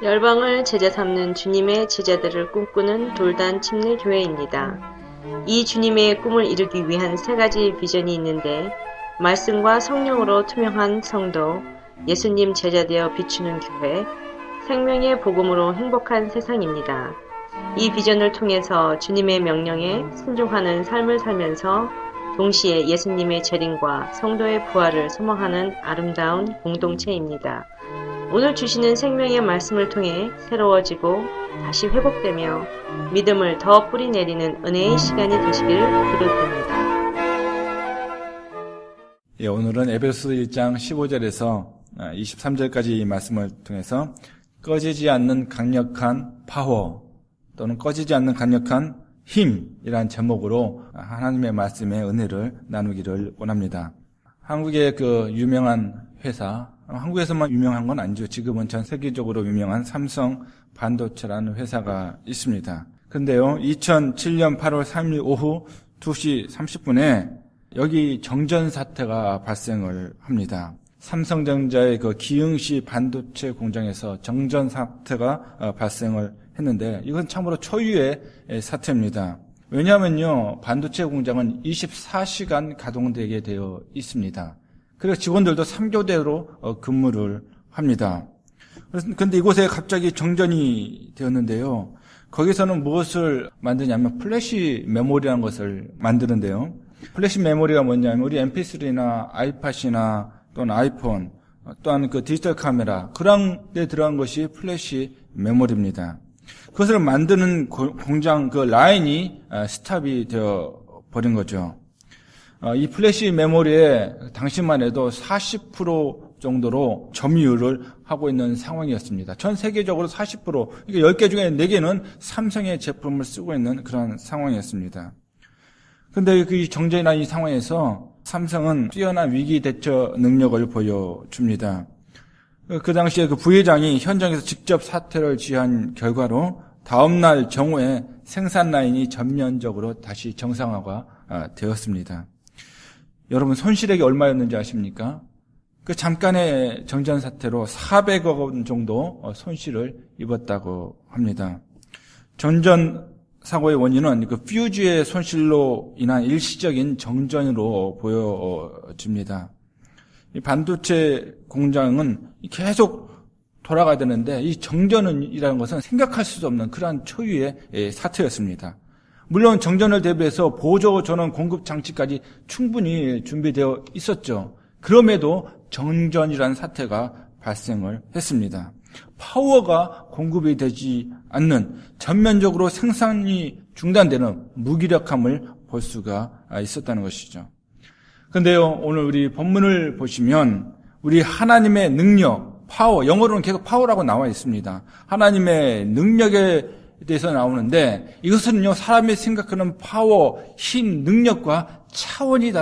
열방을 제자 삼는 주님의 제자들을 꿈꾸는 돌단 침례교회입니다. 이 주님의 꿈을 이루기 위한 세 가지 비전이 있는데, 말씀과 성령으로 투명한 성도, 예수님 제자되어 비추는 교회, 생명의 복음으로 행복한 세상입니다. 이 비전을 통해서 주님의 명령에 순종하는 삶을 살면서 동시에 예수님의 재림과 성도의 부활을 소망하는 아름다운 공동체입니다. 오늘 주시는 생명의 말씀을 통해 새로워지고 다시 회복되며 믿음을 더 뿌리내리는 은혜의 시간이 되시길 기도드립니다. 오늘은 에베소서 1장 15절에서 23절까지 이 말씀을 통해서 꺼지지 않는 강력한 파워 또는 꺼지지 않는 강력한 힘이라는 제목으로 하나님의 말씀의 은혜를 나누기를 원합니다. 한국의 그 유명한 회사, 한국에서만 유명한 건 아니죠. 지금은 전 세계적으로 유명한 삼성 반도체라는 회사가 있습니다. 근데요, 2007년 8월 3일 오후 2시 30분에 여기 정전 사태가 발생을 합니다. 삼성전자의 그 기흥시 반도체 공장에서 정전 사태가 발생을 했는데, 이건 참으로 초유의 사태입니다. 왜냐하면요, 반도체 공장은 24시간 가동되게 되어 있습니다. 그래서 직원들도 3교대로 근무를 합니다. 그런데 이곳에 갑자기 정전이 되었는데요, 거기서는 무엇을 만드냐면 플래시 메모리라는 것을 만드는데요, 플래시 메모리가 뭐냐면 우리 mp3나 아이팟이나 또는 아이폰, 또한 그 디지털 카메라, 그런 데 들어간 것이 플래시 메모리입니다. 그것을 만드는 공장 그 라인이 스탑이 되어 버린 거죠. 이 플래시 메모리에 당시만 해도 40% 정도로 점유율을 하고 있는 상황이었습니다. 전 세계적으로 40%, 그러니까 10개 중에 4개는 삼성의 제품을 쓰고 있는 그런 상황이었습니다. 근데 그 정전이 난 이 상황에서 삼성은 뛰어난 위기 대처 능력을 보여줍니다. 그 당시에 그 부회장이 현장에서 직접 사태를 지휘한 결과로 다음날 정오에 생산 라인이 전면적으로 다시 정상화가 되었습니다. 여러분, 손실액이 얼마였는지 아십니까? 그 잠깐의 정전 사태로 400억 원 정도 손실을 입었다고 합니다. 전전 사고의 원인은 그 퓨즈의 손실로 인한 일시적인 정전으로 보여집니다. 이 반도체 공장은 계속 돌아가야 되는데, 이 정전이라는 것은 생각할 수 없는 그러한 초유의 사태였습니다. 물론 정전을 대비해서 보조 전원 공급 장치까지 충분히 준비되어 있었죠. 그럼에도 정전이라는 사태가 발생을 했습니다. 파워가 공급이 되지 않는, 전면적으로 생산이 중단되는 무기력함을 볼 수가 있었다는 것이죠. 그런데요, 오늘 우리 본문을 보시면 우리 하나님의 능력, 파워, 영어로는 계속 파워라고 나와 있습니다. 하나님의 능력에 대해서 나오는데, 이것은요, 사람이 생각하는 파워, 힘, 능력과 차원이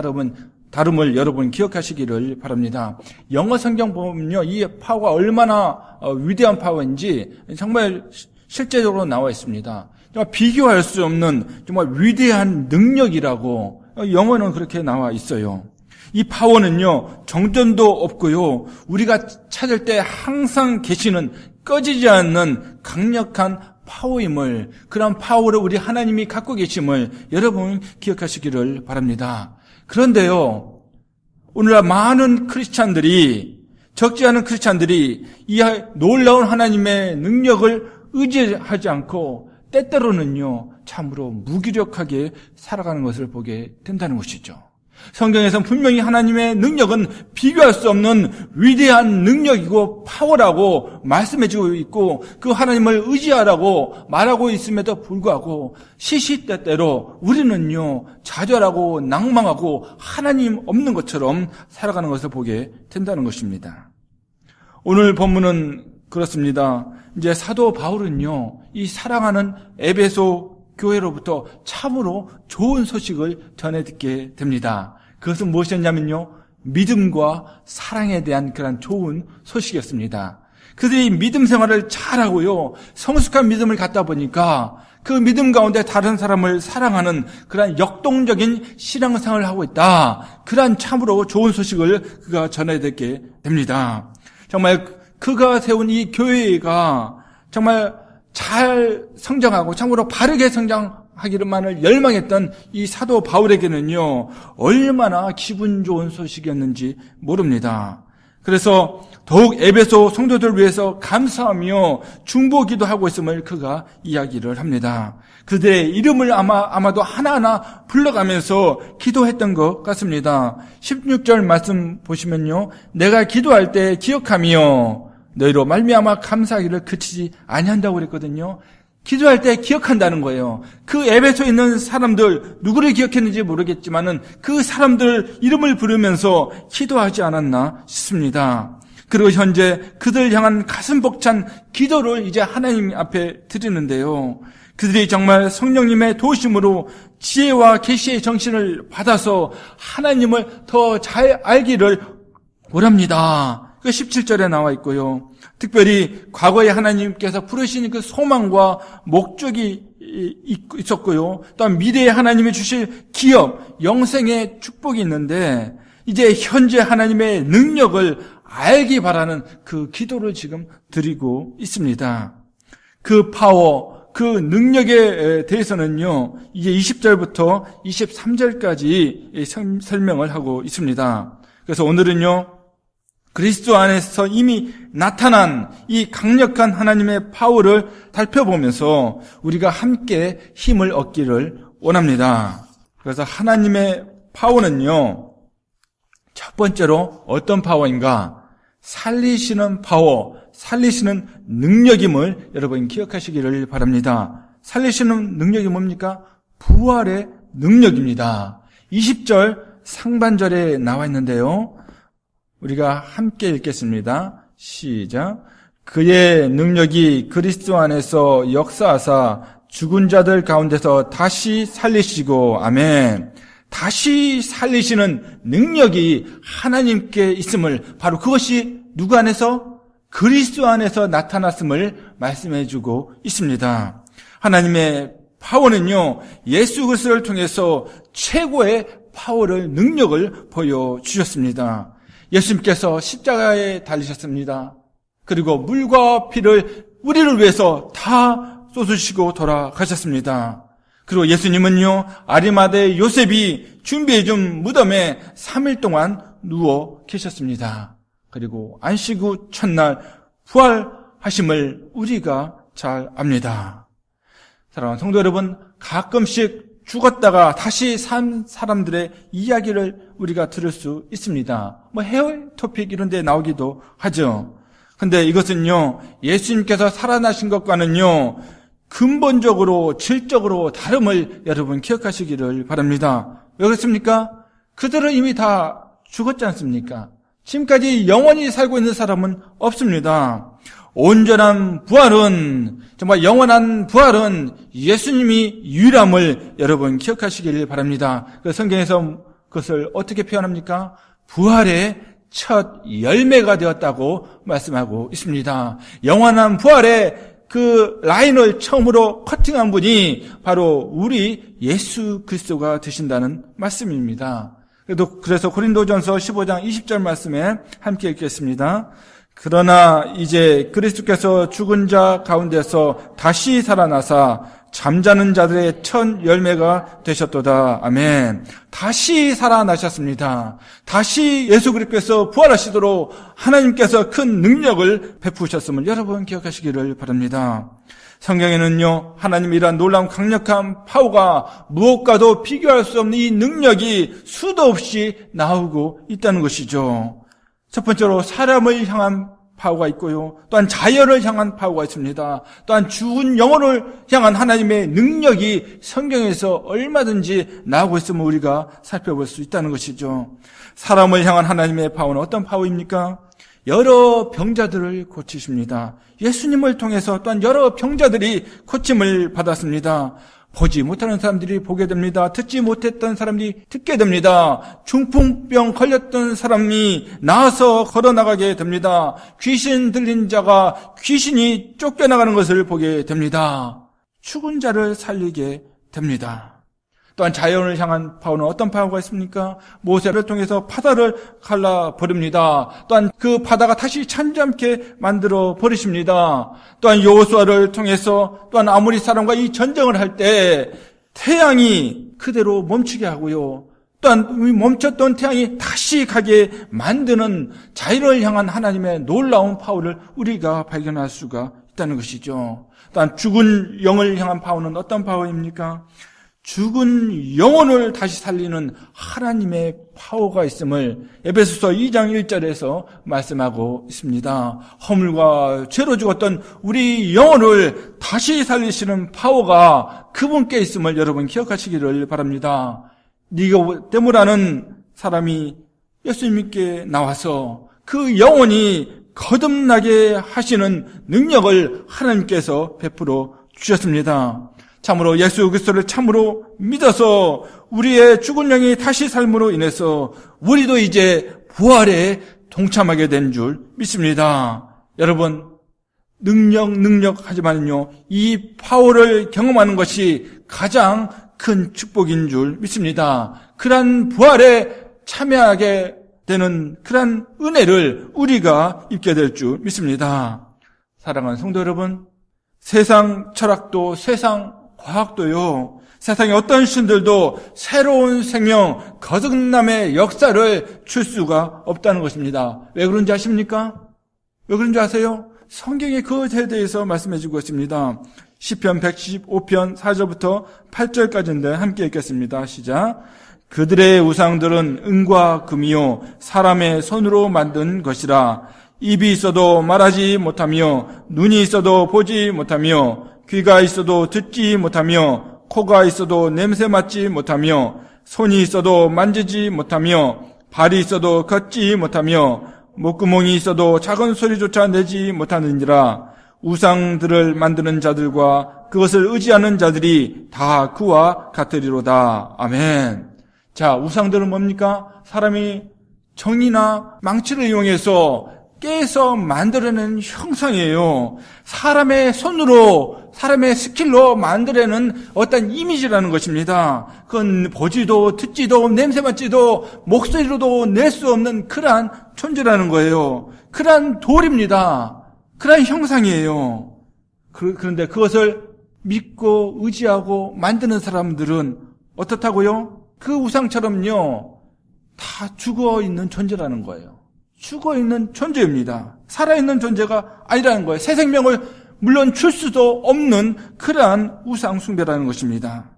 다름을 여러분 기억하시기를 바랍니다. 영어 성경 보면요, 이 파워가 얼마나 위대한 파워인지 정말 실제적으로 나와 있습니다. 정말 비교할 수 없는 정말 위대한 능력이라고 영어는 그렇게 나와 있어요. 이 파워는요, 정전도 없고요, 우리가 찾을 때 항상 계시는 꺼지지 않는 강력한 파워임을, 그런 파워를 우리 하나님이 갖고 계심을 여러분 기억하시기를 바랍니다. 그런데요, 오늘날 많은 크리스찬들이, 적지 않은 크리스찬들이 이 놀라운 하나님의 능력을 의지하지 않고 때때로는요, 참으로 무기력하게 살아가는 것을 보게 된다는 것이죠. 성경에서는 분명히 하나님의 능력은 비교할 수 없는 위대한 능력이고 파워라고 말씀해주고 있고, 그 하나님을 의지하라고 말하고 있음에도 불구하고 시시때때로 우리는요, 좌절하고 낭망하고 하나님 없는 것처럼 살아가는 것을 보게 된다는 것입니다. 오늘 본문은 그렇습니다. 이제 사도 바울은요, 이 사랑하는 에베소 교회로부터 참으로 좋은 소식을 전해 듣게 됩니다. 그것은 무엇이었냐면요, 믿음과 사랑에 대한 그런 좋은 소식이었습니다. 그들이 믿음 생활을 잘하고요, 성숙한 믿음을 갖다 보니까 그 믿음 가운데 다른 사람을 사랑하는 그런 역동적인 신앙생활을 하고 있다. 그런 참으로 좋은 소식을 그가 전해 듣게 됩니다. 정말 그가 세운 이 교회가 정말 잘 성장하고 참으로 바르게 성장하기만을 열망했던 이 사도 바울에게는요, 얼마나 기분 좋은 소식이었는지 모릅니다. 그래서 더욱 에베소 성도들을 위해서 감사하며 중보기도 하고 있음을 그가 이야기를 합니다. 그들의 이름을 아마도 하나하나 불러가면서 기도했던 것 같습니다. 16절 말씀 보시면요, 내가 기도할 때 기억하며 너희로 말미암아 감사하기를 그치지 아니한다고 그랬거든요. 기도할 때 기억한다는 거예요. 그 에베소에 있는 사람들 누구를 기억했는지 모르겠지만은 그 사람들 이름을 부르면서 기도하지 않았나 싶습니다. 그리고 현재 그들 향한 가슴 벅찬 기도를 이제 하나님 앞에 드리는데요. 그들이 정말 성령님의 도우심으로 지혜와 계시의 정신을 받아서 하나님을 더 잘 알기를 원합니다. 그 17절에 나와 있고요. 특별히 과거에 하나님께서 부르신 그 소망과 목적이 있었고요. 또한 미래에 하나님이 주실 기업, 영생의 축복이 있는데 이제 현재 하나님의 능력을 알기 바라는 그 기도를 지금 드리고 있습니다. 그 파워, 그 능력에 대해서는요, 이제 20절부터 23절까지 설명을 하고 있습니다. 그래서 오늘은요, 그리스도 안에서 이미 나타난 이 강력한 하나님의 파워를 살펴보면서 우리가 함께 힘을 얻기를 원합니다. 그래서 하나님의 파워는요, 첫 번째로 어떤 파워인가? 살리시는 파워, 살리시는 능력임을 여러분 기억하시기를 바랍니다. 살리시는 능력이 뭡니까? 부활의 능력입니다. 20절 상반절에 나와 있는데요. 우리가 함께 읽겠습니다. 시작. 그의 능력이 그리스도 안에서 역사하사 죽은 자들 가운데서 다시 살리시고, 아멘. 다시 살리시는 능력이 하나님께 있음을, 바로 그것이 누구 안에서? 그리스도 안에서 나타났음을 말씀해주고 있습니다. 하나님의 파워는요, 예수 그리스도를 통해서 최고의 파워를, 능력을 보여주셨습니다. 예수님께서 십자가에 달리셨습니다. 그리고 물과 피를 우리를 위해서 다 쏟으시고 돌아가셨습니다. 그리고 예수님은요, 아리마대 요셉이 준비해준 무덤에 3일 동안 누워 계셨습니다. 그리고 안식 후 첫날 부활하심을 우리가 잘 압니다. 사랑하는 성도 여러분, 가끔씩 죽었다가 다시 산 사람들의 이야기를 우리가 들을 수 있습니다. 해외 토픽 이런 데 나오기도 하죠. 근데 이것은요, 예수님께서 살아나신 것과는요, 근본적으로, 질적으로 다름을 여러분 기억하시기를 바랍니다. 왜 그렇습니까? 그들은 이미 다 죽었지 않습니까? 지금까지 영원히 살고 있는 사람은 없습니다. 온전한 부활은, 정말 영원한 부활은 예수님이 유일함을 여러분 기억하시길 바랍니다. 그 성경에서 그것을 어떻게 표현합니까? 부활의 첫 열매가 되었다고 말씀하고 있습니다. 영원한 부활의 그 라인을 처음으로 커팅한 분이 바로 우리 예수 그리스도가 되신다는 말씀입니다. 그래서 고린도전서 15장 20절 말씀에 함께 읽겠습니다. 그러나 이제 그리스도께서 죽은 자 가운데서 다시 살아나사 잠자는 자들의 첫 열매가 되셨도다. 아멘. 다시 살아나셨습니다. 다시 예수 그리스도께서 부활하시도록 하나님께서 큰 능력을 베푸셨음을 여러분 기억하시기를 바랍니다. 성경에는요, 하나님의 이러한 놀라운 강력한 파워가 무엇과도 비교할 수 없는 이 능력이 수도 없이 나오고 있다는 것이죠. 첫 번째로 사람을 향한 파워가 있고요. 또한 자연을 향한 파워가 있습니다. 또한 죽은 영혼을 향한 하나님의 능력이 성경에서 얼마든지 나오고 있음을 우리가 살펴볼 수 있다는 것이죠. 사람을 향한 하나님의 파워는 어떤 파워입니까? 여러 병자들을 고치십니다. 예수님을 통해서 또한 여러 병자들이 고침을 받았습니다. 보지 못하는 사람들이 보게 됩니다. 듣지 못했던 사람들이 듣게 됩니다. 중풍병 걸렸던 사람이 나아서 걸어나가게 됩니다. 귀신 들린 자가 귀신이 쫓겨나가는 것을 보게 됩니다. 죽은 자를 살리게 됩니다. 또한 자연을 향한 파워는 어떤 파워가 있습니까? 모세를 통해서 바다를 갈라버립니다. 또한 그 바다가 다시 잠잠케 만들어 버리십니다. 또한 여호수아를 통해서 또한 아모리 사람과 이 전쟁을 할 때 태양이 그대로 멈추게 하고요. 또한 멈췄던 태양이 다시 가게 만드는 자연을 향한 하나님의 놀라운 파워를 우리가 발견할 수가 있다는 것이죠. 또한 죽은 영을 향한 파워는 어떤 파워입니까? 죽은 영혼을 다시 살리는 하나님의 파워가 있음을 에베소서 2장 1절에서 말씀하고 있습니다. 허물과 죄로 죽었던 우리 영혼을 다시 살리시는 파워가 그분께 있음을 여러분 기억하시기를 바랍니다. 니고데모라는 사람이 예수님께 나와서 그 영혼이 거듭나게 하시는 능력을 하나님께서 베풀어 주셨습니다. 참으로 예수 그리스도를 참으로 믿어서 우리의 죽은 영이 다시 삶으로 인해서 우리도 이제 부활에 동참하게 된 줄 믿습니다. 여러분, 능력하지만요, 이 파워를 경험하는 것이 가장 큰 축복인 줄 믿습니다. 그러한 부활에 참여하게 되는 그러한 은혜를 우리가 입게 될 줄 믿습니다. 사랑하는 성도 여러분, 세상 철학도 세상 과학도요, 세상의 어떤 신들도 새로운 생명, 거듭남의 역사를 줄 수가 없다는 것입니다. 왜 그런지 아십니까? 왜 그런지 아세요? 성경이 그것에 대해서 말씀해 주고 있습니다. 시편 115편 4절부터 8절까지인데 함께 읽겠습니다. 시작. 그들의 우상들은 은과 금이요 사람의 손으로 만든 것이라. 입이 있어도 말하지 못하며 눈이 있어도 보지 못하며 귀가 있어도 듣지 못하며 코가 있어도 냄새 맡지 못하며 손이 있어도 만지지 못하며 발이 있어도 걷지 못하며 목구멍이 있어도 작은 소리조차 내지 못하느니라. 우상들을 만드는 자들과 그것을 의지하는 자들이 다 그와 같으리로다. 아멘. 자, 우상들은 뭡니까? 사람이 정이나 망치를 이용해서 깨서 만들어낸 형상이에요. 사람의 손으로, 사람의 스킬로 만들어내는 어떤 이미지라는 것입니다. 그건 보지도 듣지도 냄새 맡지도 목소리로도 낼 수 없는 그러한 존재라는 거예요. 그러한 돌입니다. 그러한 형상이에요. 그런데 그것을 믿고 의지하고 만드는 사람들은 어떻다고요? 그 우상처럼요, 다 죽어있는 존재라는 거예요. 죽어있는 존재입니다. 살아있는 존재가 아니라는 거예요. 새 생명을 물론 줄 수도 없는 그러한 우상 숭배라는 것입니다.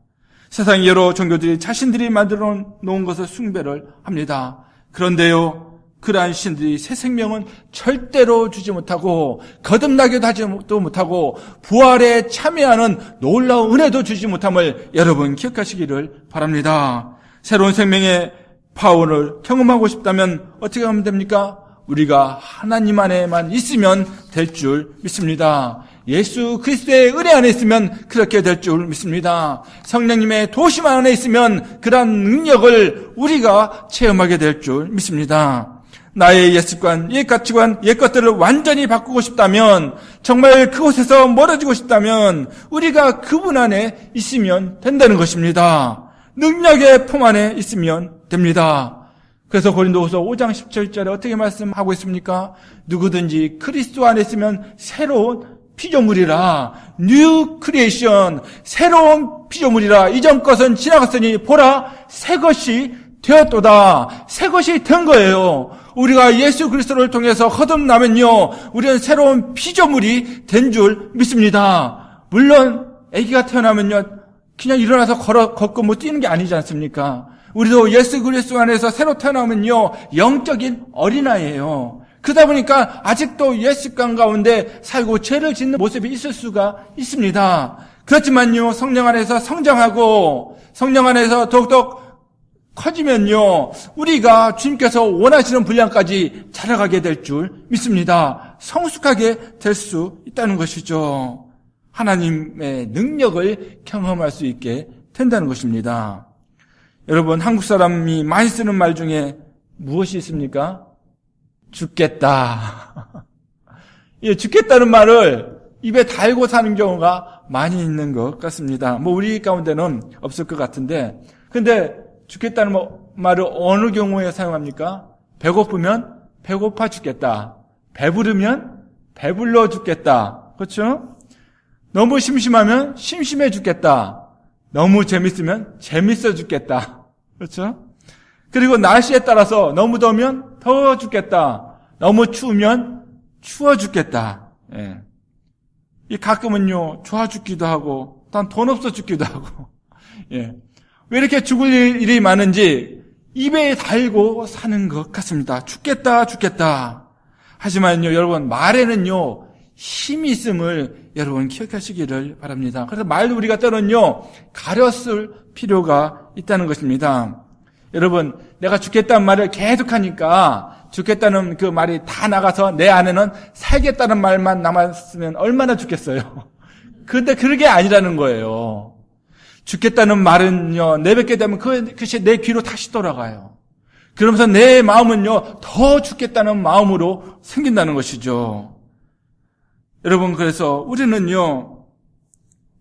세상 여러 종교들이 자신들이 만들어 놓은 것을 숭배를 합니다. 그런데요, 그러한 신들이 새 생명은 절대로 주지 못하고 거듭나게도 하지도 못하고 부활에 참여하는 놀라운 은혜도 주지 못함을 여러분 기억하시기를 바랍니다. 새로운 생명의 파워를 경험하고 싶다면 어떻게 하면 됩니까? 우리가 하나님 안에만 있으면 될 줄 믿습니다. 예수 그리스도의 은혜 안에 있으면 그렇게 될 줄 믿습니다. 성령님의 도심 안에 있으면 그러한 능력을 우리가 체험하게 될 줄 믿습니다. 나의 옛 습관, 옛 가치관, 옛 것들을 완전히 바꾸고 싶다면, 정말 그곳에서 멀어지고 싶다면 우리가 그분 안에 있으면 된다는 것입니다. 능력의 품 안에 있으면 됩니다. 그래서 고린도후서 5장 17절에 어떻게 말씀하고 있습니까? 누구든지 그리스도 안에 있으면 새로운 피조물이라. 뉴 크리에이션, 새로운 피조물이라. 이전 것은 지나갔으니 보라, 새 것이 되었도다. 새 것이 된 거예요. 우리가 예수 그리스도를 통해서 거듭나면요, 우리는 새로운 피조물이 된 줄 믿습니다. 물론 아기가 태어나면요, 그냥 일어나서 걷고 뭐 뛰는 게 아니지 않습니까? 우리도 예수 그리스도 안에서 새로 태어나면요, 영적인 어린아이예요. 그러다 보니까 아직도 옛 습관 가운데 살고 죄를 짓는 모습이 있을 수가 있습니다. 그렇지만요, 성령 안에서 성장하고 성령 안에서 더욱더 커지면요, 우리가 주님께서 원하시는 분량까지 자라가게 될 줄 믿습니다. 성숙하게 될 수 있다는 것이죠. 하나님의 능력을 경험할 수 있게 된다는 것입니다. 여러분, 한국 사람이 많이 쓰는 말 중에 무엇이 있습니까? 죽겠다. 예, 죽겠다는 말을 입에 달고 사는 경우가 많이 있는 것 같습니다. 우리 가운데는 없을 것 같은데, 근데 죽겠다는 말을 어느 경우에 사용합니까? 배고프면 배고파 죽겠다. 배부르면 배불러 죽겠다. 그렇죠? 너무 심심하면 심심해 죽겠다. 너무 재밌으면 재밌어 죽겠다. 그렇죠? 그리고 날씨에 따라서 너무 더우면 더워 죽겠다. 너무 추우면 추워 죽겠다. 예. 이 가끔은요, 좋아 죽기도 하고, 단 돈 없어 죽기도 하고, 예. 왜 이렇게 죽을 일이 많은지 입에 달고 사는 것 같습니다. 죽겠다, 죽겠다. 하지만요, 여러분, 말에는요, 힘이 있음을 여러분 기억하시기를 바랍니다. 그래서 말도 우리가 때로는요, 가려 쓸 필요가 있다는 것입니다. 여러분, 내가 죽겠다는 말을 계속하니까 죽겠다는 그 말이 다 나가서 내 안에는 살겠다는 말만 남았으면 얼마나 좋겠어요. 그런데 그게 아니라는 거예요. 죽겠다는 말은요, 내뱉게 되면 그것이 내 귀로 다시 돌아가요. 그러면서 내 마음은요, 더 죽겠다는 마음으로 생긴다는 것이죠. 여러분, 그래서 우리는요,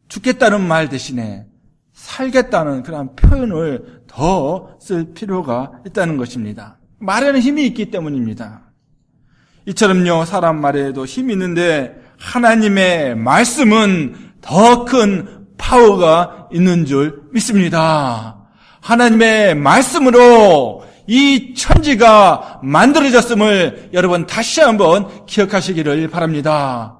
죽겠다는 말 대신에 살겠다는 그런 표현을 더 쓸 필요가 있다는 것입니다. 말에는 힘이 있기 때문입니다. 이처럼요, 사람 말에도 힘이 있는데 하나님의 말씀은 더 큰 파워가 있는 줄 믿습니다. 하나님의 말씀으로 이 천지가 만들어졌음을 여러분 다시 한번 기억하시기를 바랍니다.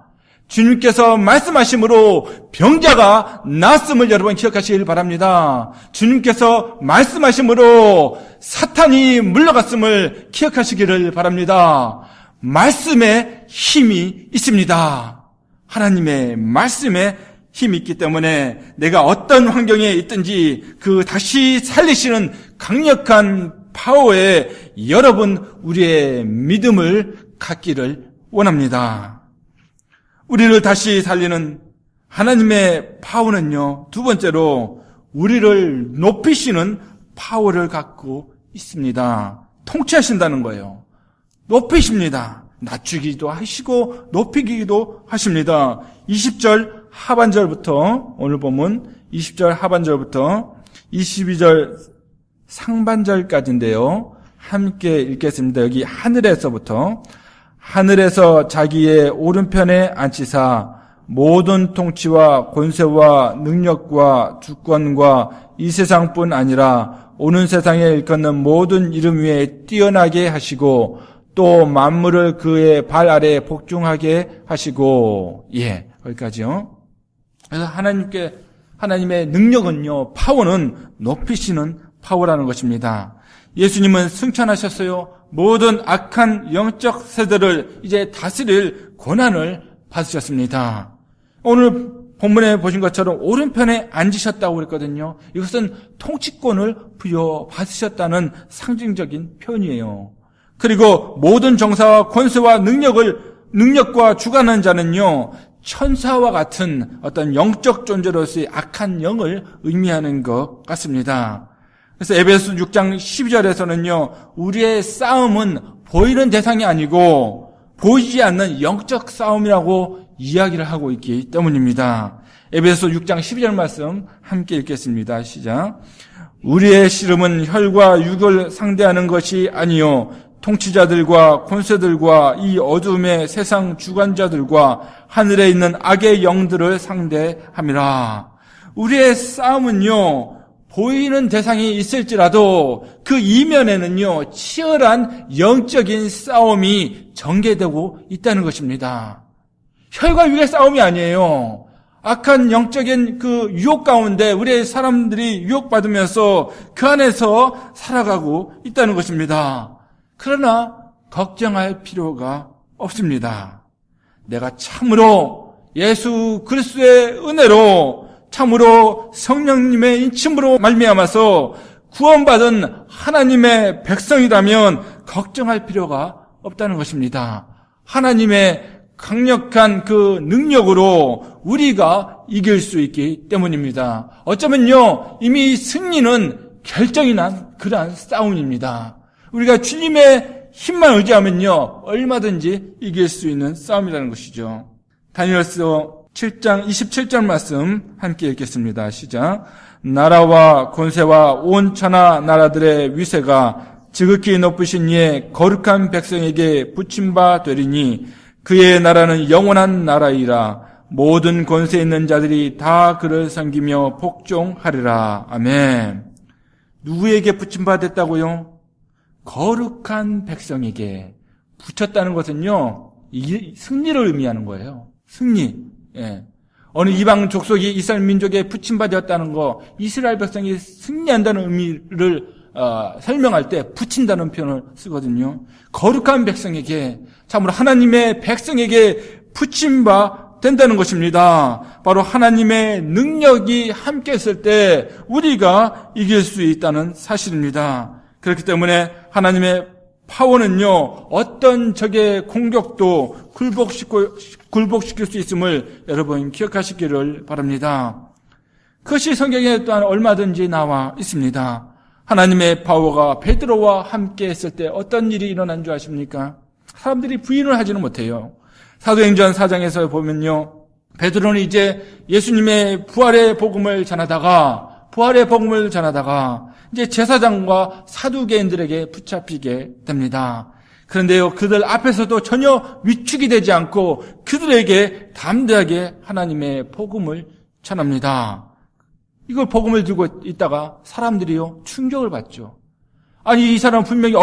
주님께서 말씀하심으로 병자가 낫음을 여러분 기억하시길 바랍니다. 주님께서 말씀하심으로 사탄이 물러갔음을 기억하시기를 바랍니다. 말씀에 힘이 있습니다. 하나님의 말씀에 힘이 있기 때문에 내가 어떤 환경에 있든지 그 다시 살리시는 강력한 파워에 여러분 우리의 믿음을 갖기를 원합니다. 우리를 다시 살리는 하나님의 파워는요, 두 번째로 우리를 높이시는 파워를 갖고 있습니다. 통치하신다는 거예요. 높이십니다. 낮추기도 하시고 높이기도 하십니다. 20절 하반절부터 오늘 보면 20절 하반절부터 22절 상반절까지인데요. 함께 읽겠습니다. 여기 하늘에서부터 하늘에서 자기의 오른편에 앉히사 모든 통치와 권세와 능력과 주권과 이 세상뿐 아니라 오는 세상에 일컫는 모든 이름 위에 뛰어나게 하시고 또 만물을 그의 발 아래에 복종하게 하시고, 예, 거기까지요. 그래서 하나님의 능력은요, 파워는 높이시는 파워라는 것입니다. 예수님은 승천하셨어요. 모든 악한 영적 세대를 이제 다스릴 권한을 받으셨습니다. 오늘 본문에 보신 것처럼 오른편에 앉으셨다고 그랬거든요. 이것은 통치권을 부여받으셨다는 상징적인 표현이에요. 그리고 모든 정사와 권세와 능력과 주관하는 자는요, 천사와 같은 어떤 영적 존재로서의 악한 영을 의미하는 것 같습니다. 그래서 에베소 6장 12절에서는요, 우리의 싸움은 보이는 대상이 아니고 보이지 않는 영적 싸움이라고 이야기를 하고 있기 때문입니다. 에베소 6장 12절 말씀 함께 읽겠습니다. 시작. 우리의 씨름은 혈과 육을 상대하는 것이 아니요 통치자들과 권세들과 이 어둠의 세상 주관자들과 하늘에 있는 악의 영들을 상대함이라. 우리의 싸움은요, 보이는 대상이 있을지라도 그 이면에는요, 치열한 영적인 싸움이 전개되고 있다는 것입니다. 혈과 육의 싸움이 아니에요. 악한 영적인 그 유혹 가운데 우리의 사람들이 유혹받으면서 그 안에서 살아가고 있다는 것입니다. 그러나 걱정할 필요가 없습니다. 내가 참으로 예수 그리스도의 은혜로 참으로 성령님의 인침으로 말미암아서 구원받은 하나님의 백성이라면 걱정할 필요가 없다는 것입니다. 하나님의 강력한 그 능력으로 우리가 이길 수 있기 때문입니다. 어쩌면요, 이미 승리는 결정이 난 그러한 싸움입니다. 우리가 주님의 힘만 의지하면요, 얼마든지 이길 수 있는 싸움이라는 것이죠. 다니엘서 7장 27절 말씀 함께 읽겠습니다. 시작. 나라와 권세와 온 천하 나라들의 위세가 지극히 높으신 이의 거룩한 백성에게 붙임바 되리니 그의 나라는 영원한 나라이라. 모든 권세 있는 자들이 다 그를 섬기며 복종하리라. 아멘. 누구에게 붙임바 됐다고요? 거룩한 백성에게 붙였다는 것은요, 이게 승리를 의미하는 거예요. 승리. 예. 어느 이방 족속이 이스라엘 민족에 붙임바 되었다는 거, 이스라엘 백성이 승리한다는 의미를 설명할 때 붙인다는 표현을 쓰거든요. 거룩한 백성에게, 참으로 하나님의 백성에게 붙임바 된다는 것입니다. 바로 하나님의 능력이 함께 있을 때 우리가 이길 수 있다는 사실입니다. 그렇기 때문에 하나님의 파워는요, 어떤 적의 공격도 굴복시킬 수 있음을 여러분 기억하시기를 바랍니다. 그것이 성경에 또한 얼마든지 나와 있습니다. 하나님의 파워가 베드로와 함께 했을 때 어떤 일이 일어난 줄 아십니까? 사람들이 부인을 하지는 못해요. 사도행전 4장에서 보면요, 베드로는 이제 예수님의 부활의 복음을 전하다가 이제 제사장과 사두개인들에게 붙잡히게 됩니다. 그런데요, 그들 앞에서도 전혀 위축이 되지 않고 그들에게 담대하게 하나님의 복음을 전합니다. 이걸 복음을 들고 있다가 사람들이요, 충격을 받죠. 아니, 이 사람은 분명히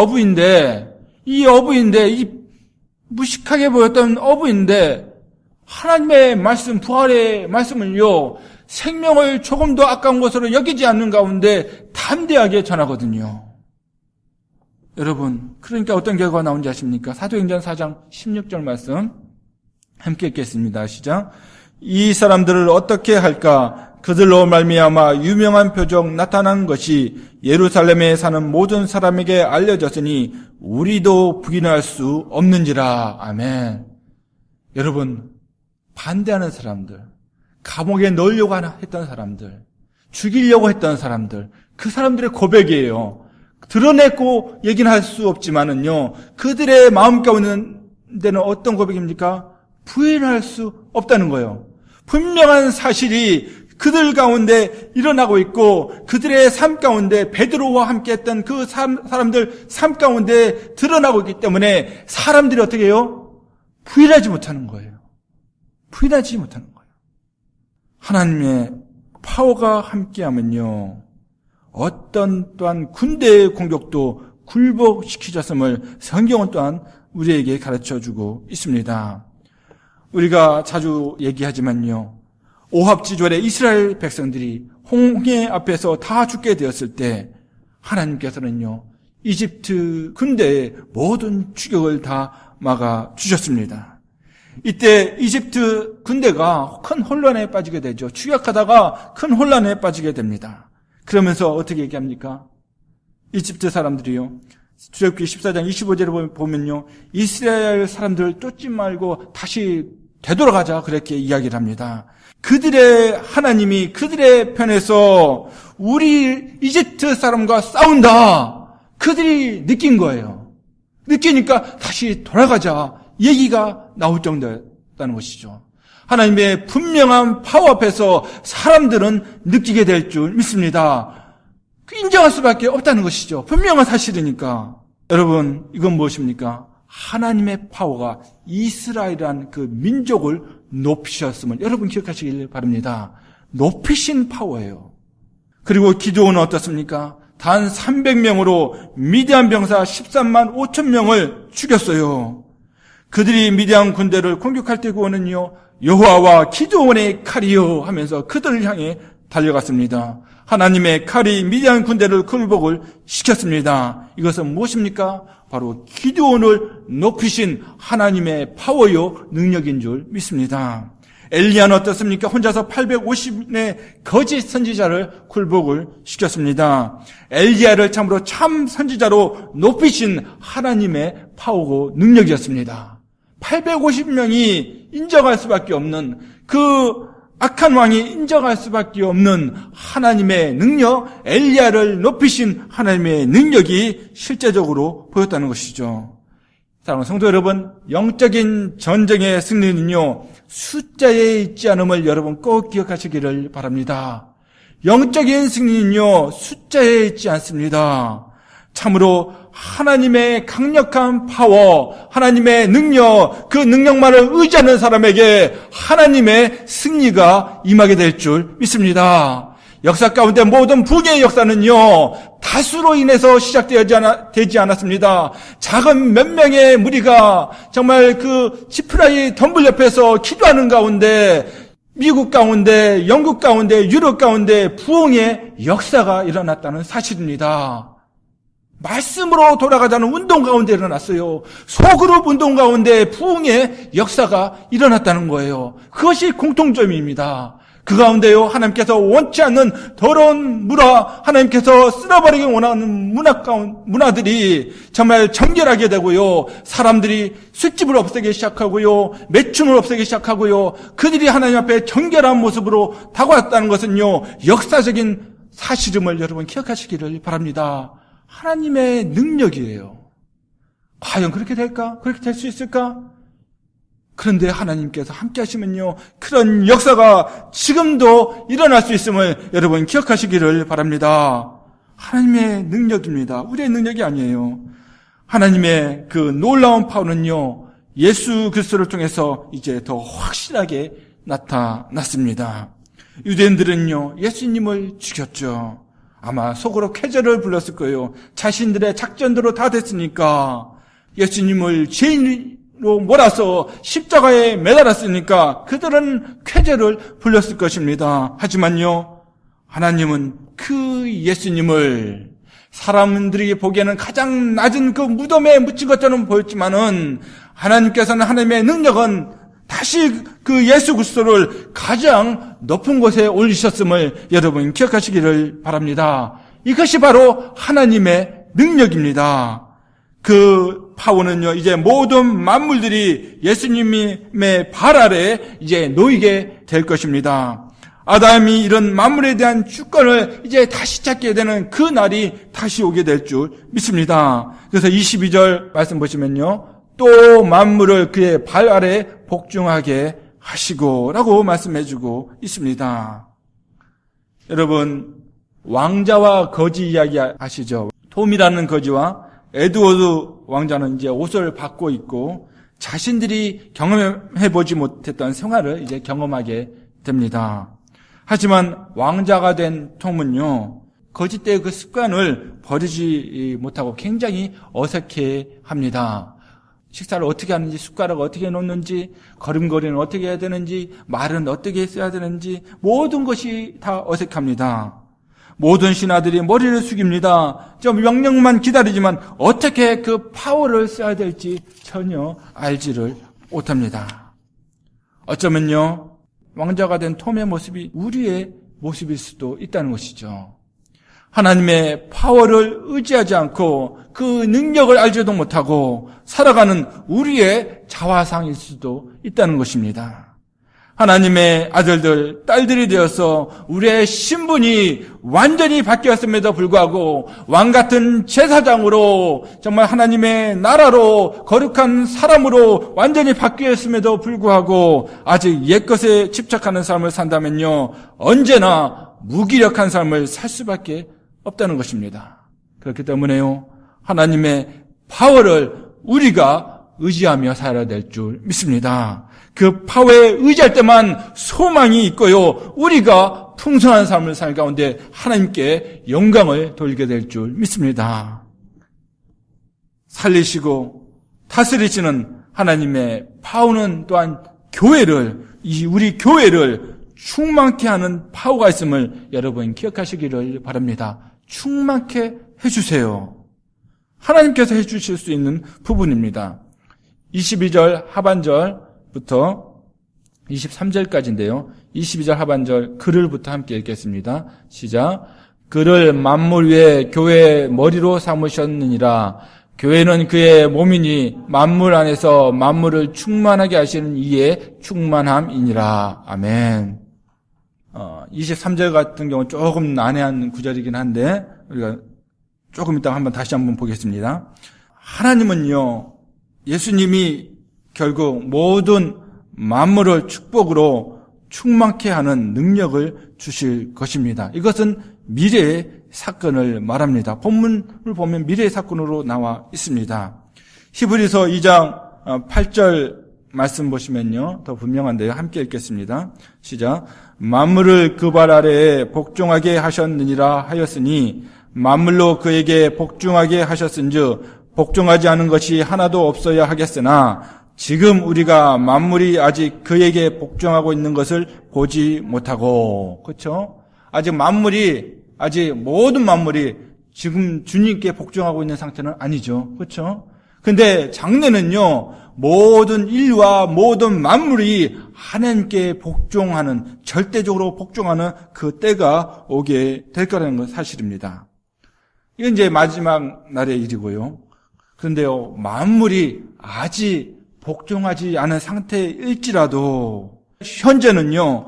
이 무식하게 보였던 어부인데 하나님의 말씀, 부활의 말씀을요, 생명을 조금 더 아까운 것으로 여기지 않는 가운데 담대하게 전하거든요. 여러분, 그러니까 어떤 결과가 나온지 아십니까? 사도행전 4장 16절 말씀 함께 읽겠습니다. 시작. 이 사람들을 어떻게 할까? 그들로 말미암아 유명한 표적 나타난 것이 예루살렘에 사는 모든 사람에게 알려졌으니 우리도 부인할 수 없는지라. 아멘. 여러분, 반대하는 사람들, 감옥에 넣으려고 했던 사람들, 죽이려고 했던 사람들, 그 사람들의 고백이에요. 드러내고 얘기는 할 수 없지만은요, 그들의 마음 가운데는 어떤 고백입니까? 부인할 수 없다는 거예요. 분명한 사실이 그들 가운데 일어나고 있고 그들의 삶 가운데 베드로와 함께 했던 그 사람들 삶 가운데 드러나고 있기 때문에 사람들이 어떻게 해요? 부인하지 못하는 거예요. 부인하지 못하는 거예요. 하나님의 파워가 함께하면요, 어떤 또한 군대의 공격도 굴복시키셨음을 성경은 또한 우리에게 가르쳐주고 있습니다. 우리가 자주 얘기하지만요, 오합지졸에 이스라엘 백성들이 홍해 앞에서 다 죽게 되었을 때 하나님께서는요, 이집트 군대의 모든 추격을 다 막아주셨습니다. 이때 이집트 군대가 큰 혼란에 빠지게 되죠. 추격하다가 큰 혼란에 빠지게 됩니다. 그러면서 어떻게 얘기합니까? 이집트 사람들이요, 출애굽기 14장 25절에 보면요, 이스라엘 사람들을 쫓지 말고 다시 되돌아가자, 그렇게 이야기를 합니다. 그들의 하나님이 그들의 편에서 우리 이집트 사람과 싸운다, 그들이 느낀 거예요. 느끼니까 다시 돌아가자 얘기가 나올 정도였다는 것이죠. 하나님의 분명한 파워 앞에서 사람들은 느끼게 될 줄 믿습니다. 인정할 수밖에 없다는 것이죠. 분명한 사실이니까. 여러분, 이건 무엇입니까? 하나님의 파워가 이스라엘이라는 그 민족을 높이셨음을 여러분 기억하시길 바랍니다. 높이신 파워예요. 그리고 기드온은 어떻습니까? 단 300명으로 미디안 병사 13만 5천 명을 죽였어요. 그들이 미디안 군대를 공격할 때 구원은요, 여호와와 기드온의 칼이요 하면서 그들을 향해 달려갔습니다. 하나님의 칼이 미디안 군대를 굴복을 시켰습니다. 이것은 무엇입니까? 바로 기드온을 높이신 하나님의 파워요, 능력인 줄 믿습니다. 엘리야는 어떻습니까? 혼자서 850의 거짓 선지자를 굴복을 시켰습니다. 엘리야를 참으로 참 선지자로 높이신 하나님의 파워고 능력이었습니다. 850명이 인정할 수밖에 없는, 그 악한 왕이 인정할 수밖에 없는 하나님의 능력, 엘리야를 높이신 하나님의 능력이 실제적으로 보였다는 것이죠. 사랑하는 성도 여러분, 영적인 전쟁의 승리는요, 숫자에 있지 않음을 여러분 꼭 기억하시기를 바랍니다. 영적인 승리는요, 숫자에 있지 않습니다. 참으로 하나님의 강력한 파워, 하나님의 능력, 그 능력만을 의지하는 사람에게 하나님의 승리가 임하게 될 줄 믿습니다. 역사 가운데 모든 부흥의 역사는요, 다수로 인해서 시작되지 않았습니다. 작은 몇 명의 무리가 정말 그 지프라이 덤불 옆에서 기도하는 가운데, 미국 가운데, 영국 가운데, 유럽 가운데 부흥의 역사가 일어났다는 사실입니다. 말씀으로 돌아가자는 운동 가운데 일어났어요. 소그룹 운동 가운데 부흥의 역사가 일어났다는 거예요. 그것이 공통점입니다. 그 가운데요, 하나님께서 원치 않는 더러운 문화, 하나님께서 쓸어버리기 원하는 문화들이 정말 정결하게 되고요, 사람들이 술집을 없애기 시작하고요, 매춘을 없애기 시작하고요, 그들이 하나님 앞에 정결한 모습으로 다가왔다는 것은요, 역사적인 사실임을 여러분 기억하시기를 바랍니다. 하나님의 능력이에요. 과연 그렇게 될까? 그렇게 될 수 있을까? 그런데 하나님께서 함께 하시면요, 그런 역사가 지금도 일어날 수 있음을 여러분 기억하시기를 바랍니다. 하나님의 능력입니다. 우리의 능력이 아니에요. 하나님의 그 놀라운 파워는요, 예수 그리스도를 통해서 이제 더 확실하게 나타났습니다. 유대인들은요, 예수님을 죽였죠. 아마 속으로 쾌재를 불렀을 거예요. 자신들의 작전대로 다 됐으니까, 예수님을 죄인으로 몰아서 십자가에 매달았으니까 그들은 쾌재를 불렀을 것입니다. 하지만요, 하나님은 그 예수님을 사람들이 보기에는 가장 낮은 그 무덤에 묻힌 것처럼 보였지만은, 하나님께서는, 하나님의 능력은 다시 그 예수 그리스도를 가장 높은 곳에 올리셨음을 여러분 기억하시기를 바랍니다. 이것이 바로 하나님의 능력입니다. 그 파워는요, 이제 모든 만물들이 예수님의 발 아래 이제 놓이게 될 것입니다. 아담이 이런 만물에 대한 주권을 이제 다시 찾게 되는 그 날이 다시 오게 될 줄 믿습니다. 그래서 22절 말씀 보시면요, 또 만물을 그의 발 아래 복종하게 하시고 라고 말씀해주고 있습니다. 여러분, 왕자와 거지 이야기 아시죠? 톰이라는 거지와 에드워드 왕자는 이제 옷을 받고 있고 자신들이 경험해보지 못했던 생활을 이제 경험하게 됩니다. 하지만 왕자가 된 톰은요, 거지 때의 그 습관을 버리지 못하고 굉장히 어색해합니다. 식사를 어떻게 하는지, 숟가락을 어떻게 놓는지, 걸음걸이는 어떻게 해야 되는지, 말은 어떻게 써야 되는지, 모든 것이 다 어색합니다. 모든 신하들이 머리를 숙입니다. 좀 명령만 기다리지만 어떻게 그 파워를 써야 될지 전혀 알지를 못합니다. 어쩌면요, 왕자가 된 톰의 모습이 우리의 모습일 수도 있다는 것이죠. 하나님의 파워를 의지하지 않고 그 능력을 알지도 못하고 살아가는 우리의 자화상일 수도 있다는 것입니다. 하나님의 아들들, 딸들이 되어서 우리의 신분이 완전히 바뀌었음에도 불구하고 왕같은 제사장으로, 정말 하나님의 나라로 거룩한 사람으로 완전히 바뀌었음에도 불구하고 아직 옛것에 집착하는 삶을 산다면요, 언제나 무기력한 삶을 살 수밖에 없다는 것입니다. 그렇기 때문에요, 하나님의 파워를 우리가 의지하며 살아야 될 줄 믿습니다. 그 파워에 의지할 때만 소망이 있고요, 우리가 풍성한 삶을 살 가운데 하나님께 영광을 돌리게 될 줄 믿습니다. 살리시고 다스리시는 하나님의 파워는 또한 우리 교회를 충만케 하는 파워가 있음을 여러분 기억하시기를 바랍니다. 충만케 해주세요. 하나님께서 해주실 수 있는 부분입니다. 22절 하반절부터 23절까지인데요. 22절 하반절 글을부터 함께 읽겠습니다. 시작. 그를 만물 위에 교회의 머리로 삼으셨느니라. 교회는 그의 몸이니 만물 안에서 만물을 충만하게 하시는 이의 충만함이니라. 아멘. 23절 같은 경우는 조금 난해한 구절이긴 한데 우리가 조금 이따 다시 한번 보겠습니다. 하나님은요, 예수님이 결국 모든 만물을 축복으로 충만케 하는 능력을 주실 것입니다. 이것은 미래의 사건을 말합니다. 본문을 보면 미래의 사건으로 나와 있습니다. 히브리서 2장 8절 말씀 보시면요, 더 분명한데요. 함께 읽겠습니다. 시작. 만물을 그 발 아래에 복종하게 하셨느니라 하였으니 만물로 그에게 복종하게 하셨은즉 복종하지 않은 것이 하나도 없어야 하겠으나 지금 우리가 만물이 아직 그에게 복종하고 있는 것을 보지 못하고, 그렇죠? 아직 모든 만물이 지금 주님께 복종하고 있는 상태는 아니죠. 그렇죠? 근데 장래는요, 모든 인류와 모든 만물이 하나님께 복종하는, 절대적으로 복종하는 그 때가 오게 될 거라는 건 사실입니다. 이건 이제 마지막 날의 일이고요. 그런데요, 만물이 아직 복종하지 않은 상태일지라도 현재는요,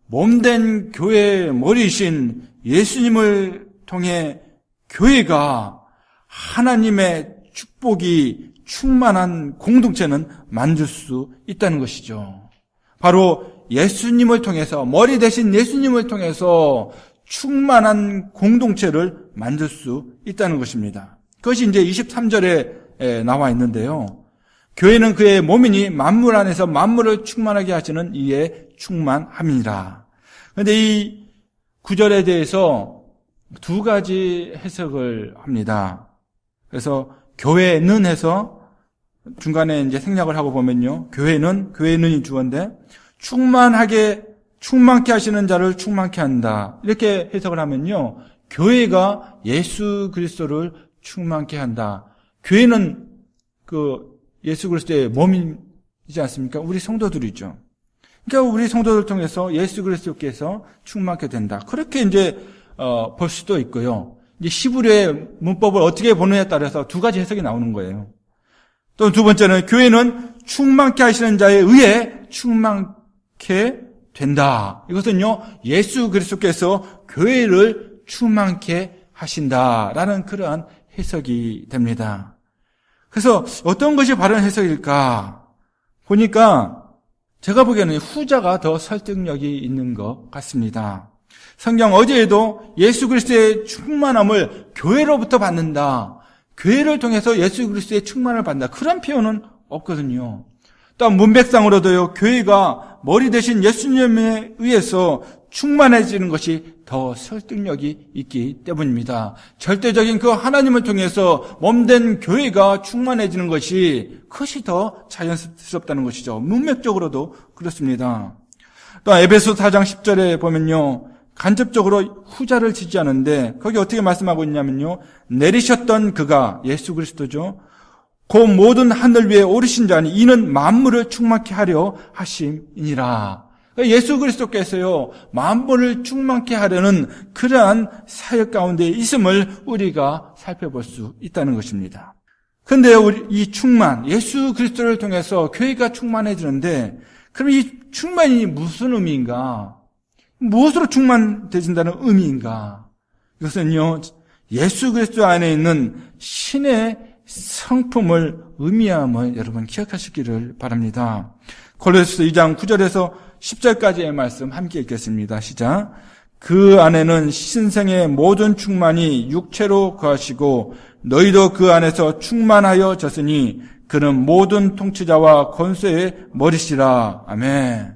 몸된 교회의 머리이신 예수님을 통해 교회가 하나님의 축복이 충만한 공동체는 만들 수 있다는 것이죠. 바로 예수님을 통해서, 머리 대신 예수님을 통해서 충만한 공동체를 만들 수 있다는 것입니다. 그것이 이제 23절에 나와 있는데요. 교회는 그의 몸이니 만물 안에서 만물을 충만하게 하시는 이에 충만함이니라. 그런데 이 구절에 대해서 두 가지 해석을 합니다. 그래서 교회는 해서 중간에 이제 생략을 하고 보면요. 교회는이 주어인데 충만케 하시는 자를 충만케 한다. 이렇게 해석을 하면요. 교회가 예수 그리스도를 충만케 한다. 교회는 예수 그리스도의 몸이지 않습니까? 우리 성도들이죠. 그러니까 우리 성도들 통해서 예수 그리스도께서 충만케 된다. 그렇게 이제 볼 수도 있고요. 이제 히브리의 문법을 어떻게 보느냐에 따라서 두 가지 해석이 나오는 거예요. 또 두 번째는 교회는 충만케 하시는 자에 의해 충만케 된다. 이것은요, 예수 그리스도께서 교회를 충만케 하신다라는 그러한 해석이 됩니다. 그래서 어떤 것이 바른 해석일까 보니까 제가 보기에는 후자가 더 설득력이 있는 것 같습니다. 성경 어디에도 예수 그리스도의 충만함을 교회로부터 받는다, 교회를 통해서 예수 그리스도의 충만을 받는다, 그런 표현은 없거든요. 또 문맥상으로도요, 교회가 머리 대신 예수님에 의해서 충만해지는 것이 더 설득력이 있기 때문입니다. 절대적인 그 하나님을 통해서 몸된 교회가 충만해지는 그것이 더 자연스럽다는 것이죠. 문맥적으로도 그렇습니다. 또 에베소 4장 10절에 보면요, 간접적으로 후자를 지지하는데 거기 어떻게 말씀하고 있냐면요, 내리셨던 그가, 예수 그리스도죠, 그 모든 하늘 위에 오르신 자니 이는 만물을 충만케 하려 하심이니라. 예수 그리스도께서요, 만물을 충만케 하려는 그러한 사역 가운데 있음을 우리가 살펴볼 수 있다는 것입니다. 그런데 이 충만, 예수 그리스도를 통해서 교회가 충만해지는데, 그럼 이 충만이 무슨 의미인가? 무엇으로 충만해진다는 의미인가? 이것은요, 예수 그리스도 안에 있는 신의 성품을 의미함을 여러분 기억하시기를 바랍니다. 골로새서 2장 9절에서 10절까지의 말씀 함께 읽겠습니다. 시작. 그 안에는 신성의 모든 충만이 육체로 거하시고 너희도 그 안에서 충만하여 졌으니 그는 모든 통치자와 권세의 머리시라. 아멘.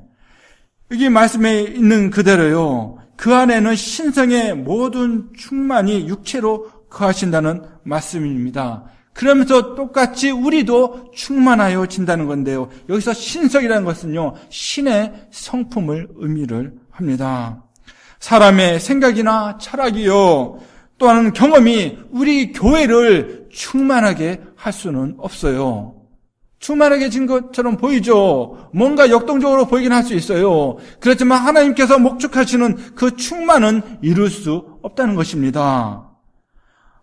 여기 말씀에 있는 그대로요, 그 안에는 신성의 모든 충만이 육체로 거하신다는 말씀입니다. 그러면서 똑같이 우리도 충만하여 진다는 건데요, 여기서 신성이라는 것은요, 신의 성품을 의미를 합니다. 사람의 생각이나 철학이요, 또한 경험이 우리 교회를 충만하게 할 수는 없어요. 충만하게 진 것처럼 보이죠. 뭔가 역동적으로 보이긴 할 수 있어요. 그렇지만 하나님께서 목적하시는 그 충만은 이룰 수 없다는 것입니다.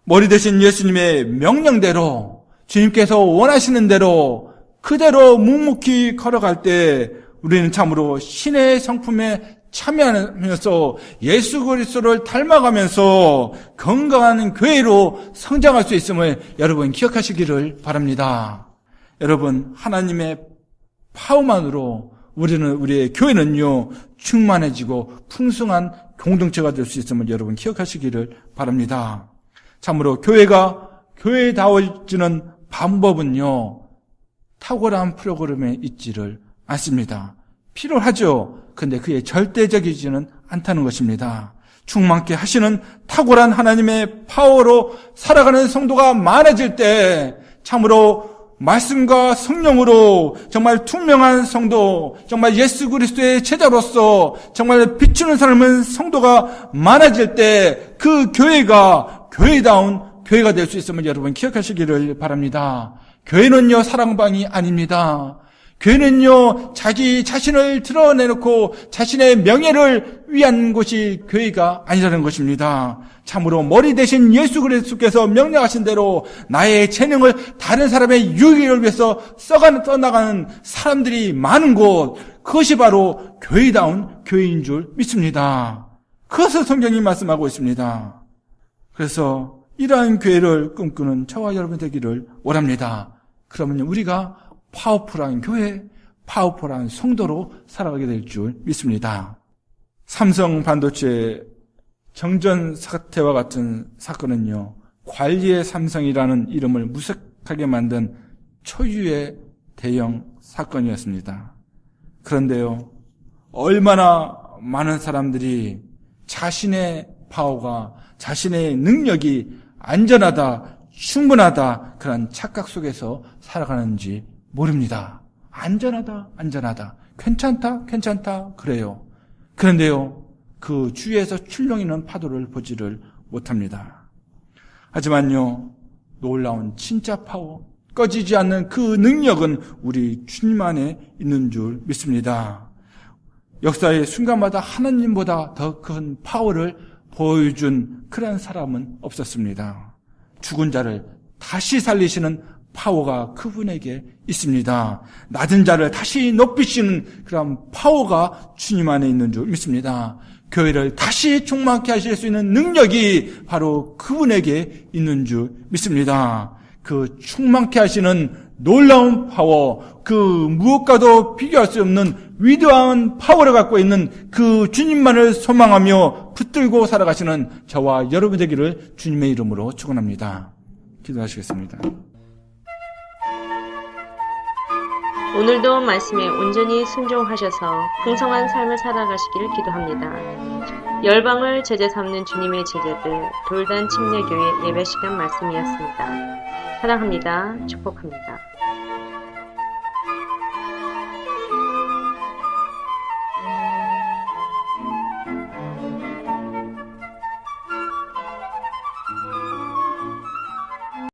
머리 대신 예수님의 명령대로, 주님께서 원하시는 대로 그대로 묵묵히 걸어갈 때 우리는 참으로 신의 성품에 참여하면서 예수 그리스도를 닮아가면서 건강한 교회로 성장할 수 있음을 여러분 기억하시기를 바랍니다. 여러분, 하나님의 파워만으로 우리의 교회는요, 충만해지고 풍성한 공동체가 될 수 있음을 여러분 기억하시기를 바랍니다. 참으로 교회가 교회다워지는 방법은요, 탁월한 프로그램에 있지를 않습니다. 필요하죠. 근데 그게 절대적이지는 않다는 것입니다. 충만케 하시는 탁월한 하나님의 파워로 살아가는 성도가 많아질 때 참으로 말씀과 성령으로 정말 투명한 성도, 정말 예수 그리스도의 제자로서 정말 비추는 삶은 성도가 많아질 때 그 교회가 교회다운 교회가 될 수 있음을 여러분 기억하시기를 바랍니다. 교회는요, 사랑방이 아닙니다. 교회는요, 자기 자신을 드러내놓고 자신의 명예를 위한 곳이 교회가 아니라는 것입니다. 참으로 머리 대신 예수 그리스도께서 명령하신 대로 나의 재능을 다른 사람의 유익을 위해서 써나가는 사람들이 많은 곳, 그것이 바로 교회다운 교회인 줄 믿습니다. 그것을 성경이 말씀하고 있습니다. 그래서 이러한 교회를 꿈꾸는 저와 여러분 되기를 원합니다. 그러면 우리가 파워풀한 교회, 파워풀한 성도로 살아가게 될 줄 믿습니다. 삼성 반도체 정전 사태와 같은 사건은요, 관리의 삼성이라는 이름을 무색하게 만든 초유의 대형 사건이었습니다. 그런데요, 얼마나 많은 사람들이 자신의 파워가, 자신의 능력이 안전하다, 충분하다, 그런 착각 속에서 살아가는지 모릅니다. 안전하다, 괜찮다, 그래요. 그런데요, 그 주위에서 출렁이는 파도를 보지를 못합니다. 하지만요, 놀라운 진짜 파워, 꺼지지 않는 그 능력은 우리 주님 안에 있는 줄 믿습니다. 역사의 순간마다 하나님보다 더 큰 파워를 보여준 그런 사람은 없었습니다. 죽은 자를 다시 살리시는 파워가 그분에게 있습니다. 낮은 자를 다시 높이시는 그런 파워가 주님 안에 있는 줄 믿습니다. 교회를 다시 충만케 하실 수 있는 능력이 바로 그분에게 있는 줄 믿습니다. 그 충만케 하시는 놀라운 파워, 그 무엇과도 비교할 수 없는 위대한 파워를 갖고 있는 그 주님만을 소망하며 붙들고 살아가시는 저와 여러분 되기를 주님의 이름으로 축원합니다. 기도하시겠습니다. 오늘도 말씀에 온전히 순종하셔서 풍성한 삶을 살아가시기를 기도합니다. 열방을 제자 삼는 주님의 제자들 돌단 침례교회 예배 시간 말씀이었습니다. 사랑합니다. 축복합니다.